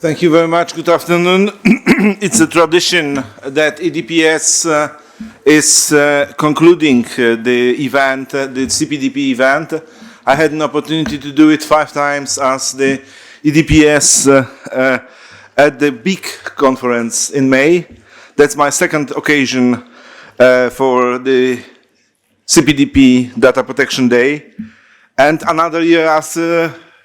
Thank you very much. Good afternoon. It's a tradition that EDPS is concluding the event, the CPDP event. I had an opportunity to do it 5 times as the EDPS at the big conference in May. That's my second occasion for the CPDP Data Protection Day, and another year as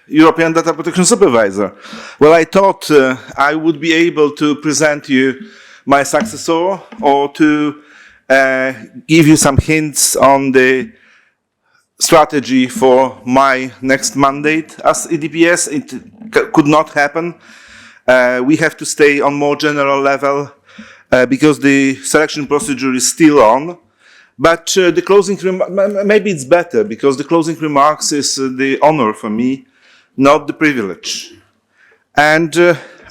European Data Protection Supervisor. Well, I thought I would be able to present you my successor or to give you some hints on the strategy for my next mandate as EDPS. It could not happen. We have to stay on more general level because the selection procedure is still on. But the closing maybe it's better because the closing remarks is the honor for me, not the privilege. And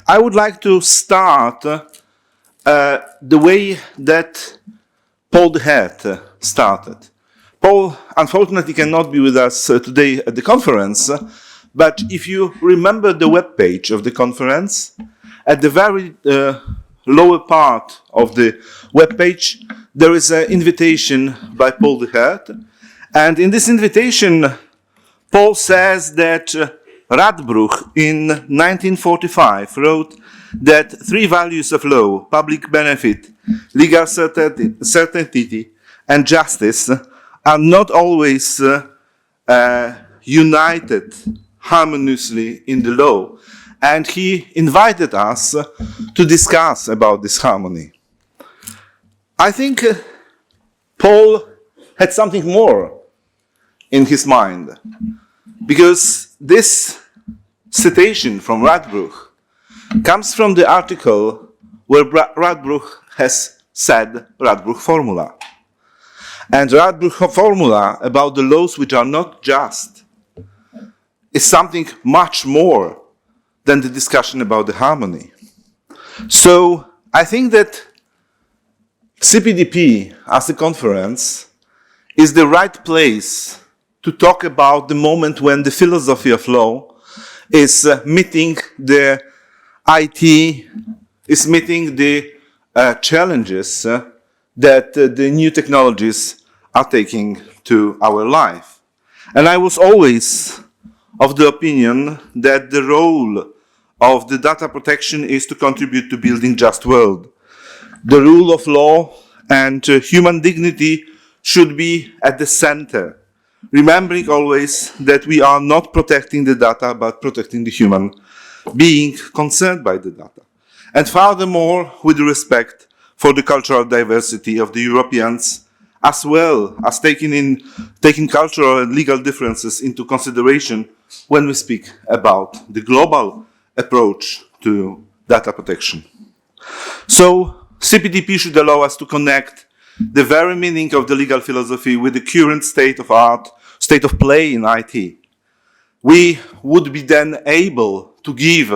I would like to start the way that Paul the Head started. Paul, unfortunately, cannot be with us today at the conference, but if you remember the web page of the conference, at the very lower part of the web page, there is an invitation by Paul the Head. And in this invitation, Paul says that Radbruch in 1945 wrote that 3 values of law, public benefit, legal certainty, and justice, are not always united harmoniously in the law. And he invited us to discuss about this harmony. I think Paul had something more in his mind, because this citation from Radbruch comes from the article where Radbruch has said Radbruch formula. And Radbruch formula about the laws which are not just is something much more than the discussion about the harmony. So I think that CPDP as a conference is the right place to talk about the moment when the philosophy of law is meeting the IT, is meeting the challenges that the new technologies are taking to our life. And I was always of the opinion that the role of the data protection is to contribute to building just world. The rule of law and human dignity should be at the center, remembering always that we are not protecting the data, but protecting the human being concerned by the data. And furthermore, with respect for the cultural diversity of the Europeans, as well as taking cultural and legal differences into consideration when we speak about the global approach to data protection. So CPDP should allow us to connect the very meaning of the legal philosophy with the current state of art, state of play in IT. We would be then able to give,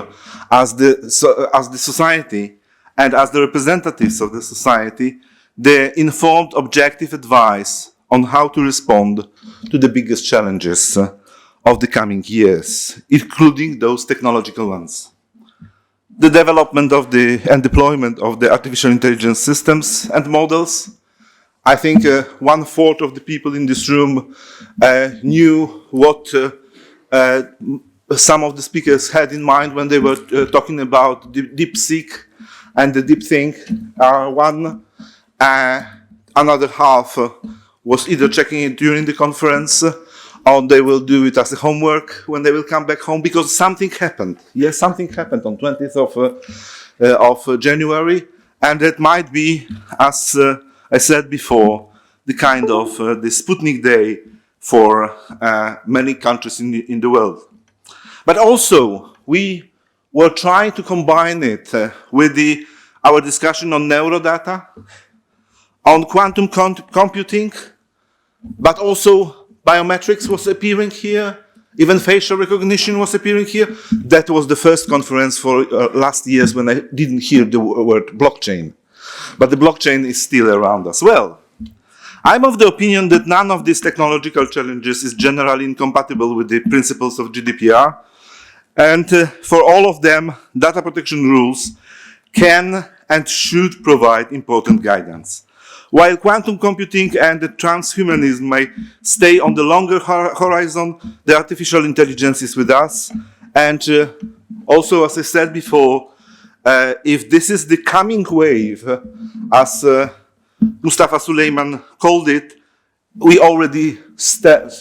as the society and as the representatives of the society, the informed, objective advice on how to respond to the biggest challenges of the coming years, including those technological ones. The development of and deployment of the artificial intelligence systems and models. I think 1/4 of the people in this room knew what some of the speakers had in mind when they were talking about DeepSeek and the DeepThink one. Another half was either checking it during the conference or they will do it as a homework when they will come back home, because something happened. Yes, something happened on 20th of January, and it might be, as I said before, the kind of the Sputnik Day for many countries in the world. But also, we were trying to combine it with our discussion on neurodata, on quantum computing, but also biometrics was appearing here, even facial recognition was appearing here. That was the first conference for last years when I didn't hear the word blockchain. But the blockchain is still around as well. I'm of the opinion that none of these technological challenges is generally incompatible with the principles of GDPR, And for all of them, data protection rules can and should provide important guidance. While quantum computing and transhumanism may stay on the longer horizon, the artificial intelligence is with us. And also, as I said before, if this is the coming wave, as Mustafa Suleyman called it, we already stand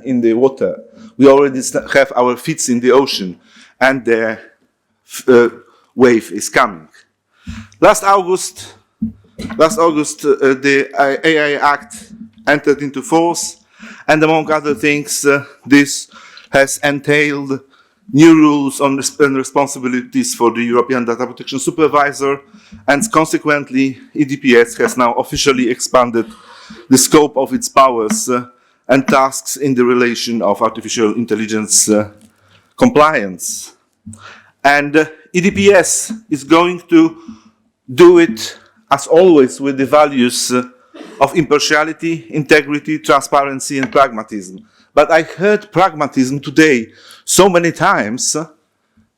in the water. We already have our feet in the ocean, and the wave is coming. Last August, the AI Act entered into force, and among other things, this has entailed new rules on and responsibilities for the European Data Protection Supervisor, and consequently, EDPS has now officially expanded the scope of its powers and tasks in the relation of artificial intelligence compliance. And EDPS is going to do it, as always, with the values of impartiality, integrity, transparency, and pragmatism. But I heard pragmatism today so many times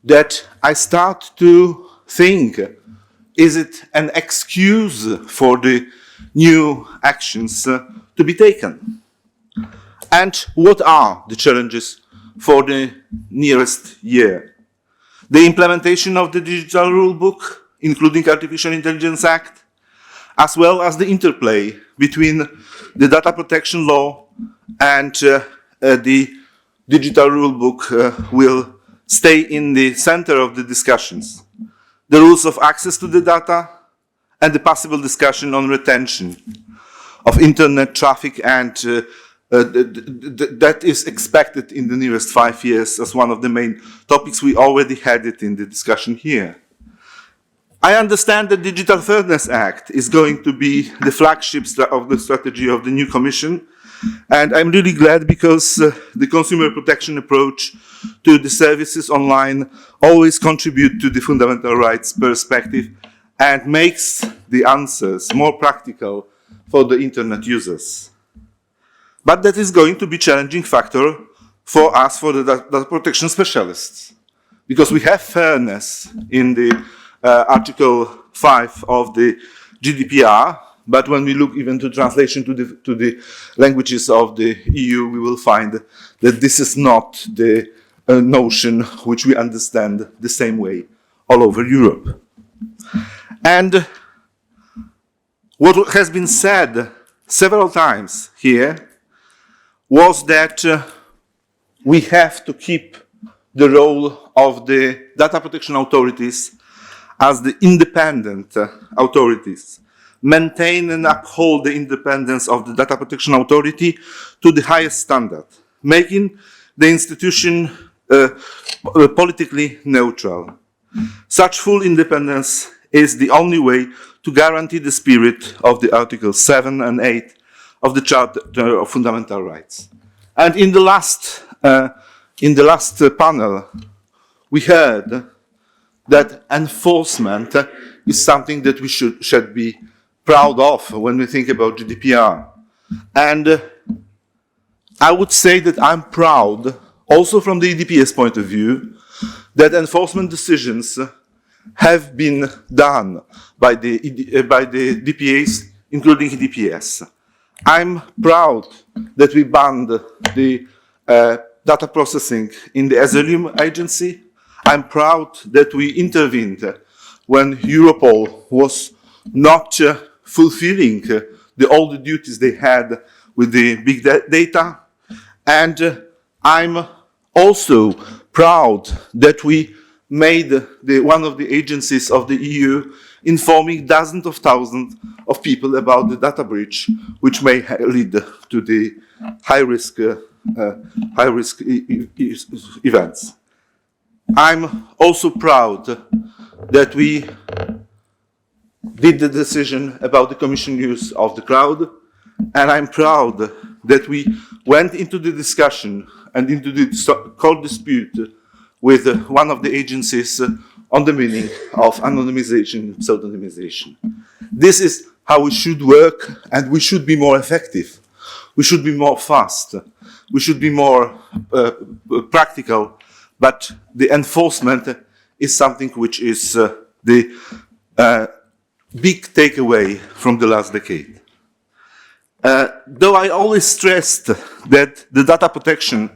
that I start to think, is it an excuse for the new actions to be taken? And what are the challenges for the nearest year? The implementation of the Digital Rule Book, including Artificial Intelligence Act, as well as the interplay between the data protection law and the Digital Rule Book will stay in the center of the discussions. The rules of access to the data and the possible discussion on retention of internet traffic, and that is expected in the nearest 5 years as one of the main topics. We already had it in the discussion here. I understand the Digital Fairness Act is going to be the flagship of the strategy of the new Commission, and I'm really glad because the consumer protection approach to the services online always contribute to the fundamental rights perspective and makes the answers more practical for the internet users. But that is going to be a challenging factor for us, for the data protection specialists, because we have fairness in the Article 5 of the GDPR, but when we look even to translation to the languages of the EU, we will find that this is not the notion which we understand the same way all over Europe. And what has been said several times here was that we have to keep the role of the data protection authorities as the independent authorities, maintain and uphold the independence of the data protection authority to the highest standard, making the institution politically neutral. Such full independence is the only way to guarantee the spirit of the Articles 7 and 8 of the Charter of Fundamental Rights. And in the last panel, we heard that enforcement is something that we should be proud of when we think about GDPR. And I would say that I'm proud, also from the EDPS point of view, that enforcement decisions have been done by the DPAs, including EDPS. I'm proud that we banned the data processing in the Asylum Agency. I'm proud that we intervened when Europol was not fulfilling all the duties they had with the big data. And I'm also proud that we made one of the agencies of the EU informing dozens of thousands of people about the data breach, which may lead to the high-risk events. I'm also proud that we did the decision about the Commission use of the cloud, and I'm proud that we went into the discussion and into the court dispute with one of the agencies on the meaning of anonymization and pseudonymization. This is how we should work, and we should be more effective. We should be more fast. We should be more practical. but the enforcement is something which is the big takeaway from the last decade. Though I always stressed that the data protection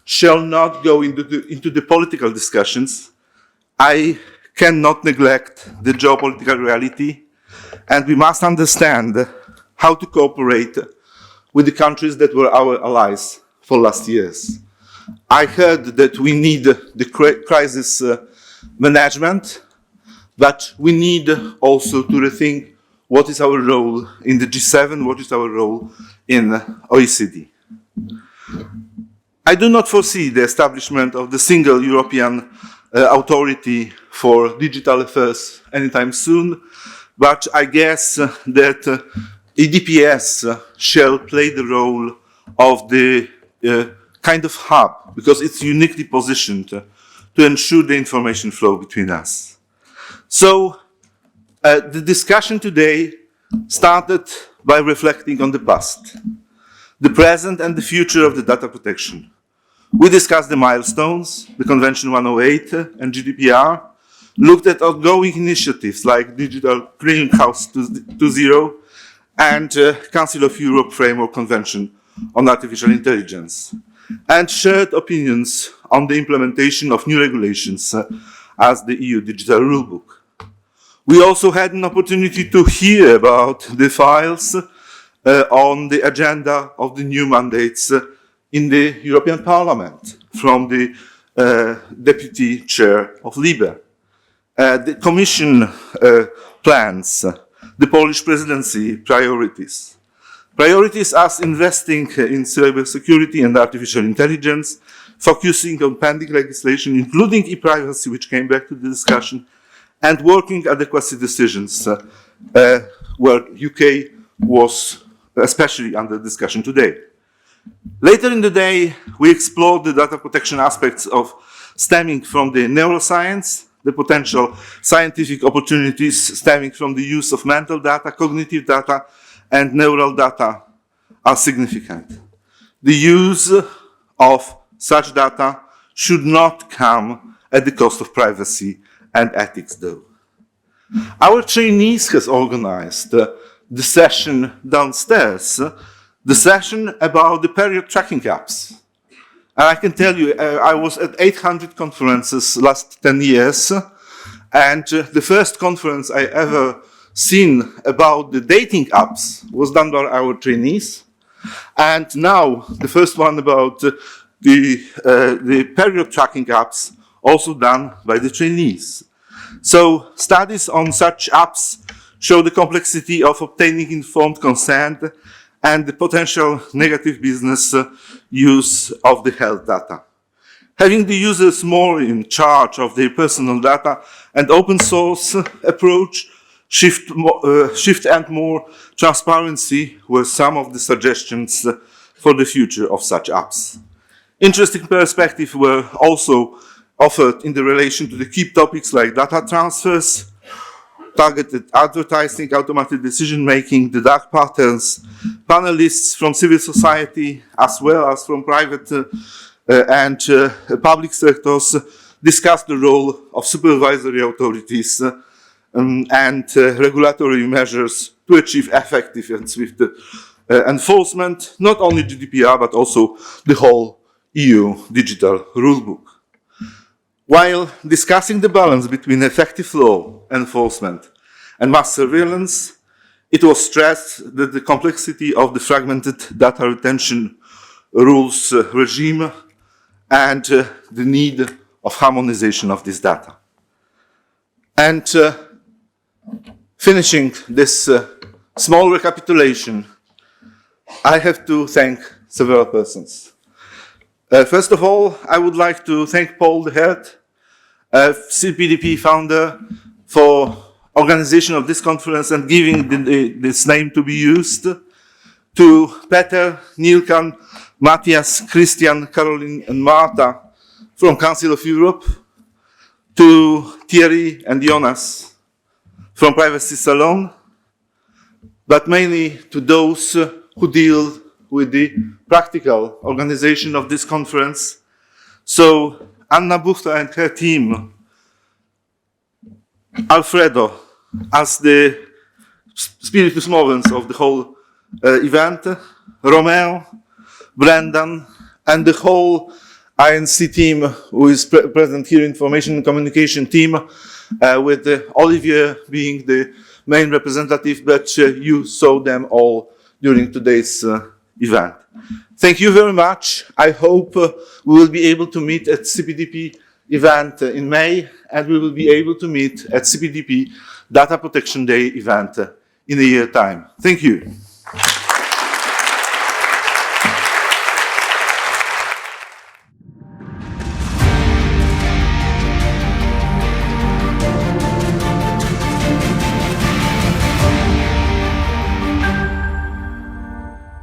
shall not go into the political discussions, I cannot neglect the geopolitical reality, and we must understand how to cooperate with the countries that were our allies for last years. I heard that we need the crisis management, but we need also to rethink what is our role in the G7, what is our role in OECD. I do not foresee the establishment of the single European authority for digital affairs anytime soon, but I guess that EDPS shall play the role of the kind of hub, because it's uniquely positioned to ensure the information flow between us. So the discussion today started by reflecting on the past, the present and the future of the data protection. We discussed the milestones, the Convention 108 and GDPR, looked at ongoing initiatives like Digital Clearinghouse 2.0 and Council of Europe Framework Convention on Artificial Intelligence, and shared opinions on the implementation of new regulations as the EU Digital Rulebook. We also had an opportunity to hear about the files on the agenda of the new mandates in the European Parliament from the Deputy Chair of LIBE. The Commission plans, the Polish Presidency priorities. Priorities as investing in cybersecurity and artificial intelligence, focusing on pending legislation, including e-privacy, which came back to the discussion, and working adequacy decisions, where UK was especially under discussion today. Later in the day, we explored the data protection aspects of stemming from the neuroscience, the potential scientific opportunities stemming from the use of mental data, cognitive data, and neural data are significant. The use of such data should not come at the cost of privacy and ethics, though. Our trainees has organized the session downstairs, the session about the period tracking apps. And I can tell you, I was at 800 conferences last 10 years, and the first conference I ever seen about the dating apps was done by our trainees, and now the first one about the period tracking apps also done by the trainees. So studies on such apps show the complexity of obtaining informed consent and the potential negative business use of the health data. Having the users more in charge of their personal data and open source approach, shift and more transparency were some of the suggestions for the future of such apps. Interesting perspectives were also offered in the relation to the key topics like data transfers, targeted advertising, automated decision-making, the dark patterns. Panelists from civil society as well as from private and public sectors discussed the role of supervisory authorities and regulatory measures to achieve effective and swift enforcement, not only GDPR, but also the whole EU digital rulebook. While discussing the balance between effective law enforcement and mass surveillance, it was stressed that the complexity of the fragmented data retention rules regime and the need of harmonization of this data. And finishing this small recapitulation, I have to thank several persons. First of all, I would like to thank Paul the Head, CPDP founder, for organization of this conference and giving this name to be used, to Peter, Nilkan, Matthias, Christian, Caroline, and Marta from Council of Europe, to Thierry and Jonas from Privacy Salon, but mainly to those who deal with the practical organization of this conference. So Anna Buchta and her team, Alfredo as the spiritus movens of the whole event, Romeo, Brendan, and the whole INC team who is present here, information and communication team, with Olivier being the main representative, but you saw them all during today's event. Thank you very much. I hope we will be able to meet at CPDP event in May, and we will be able to meet at CPDP Data Protection Day event in a year's time. Thank you.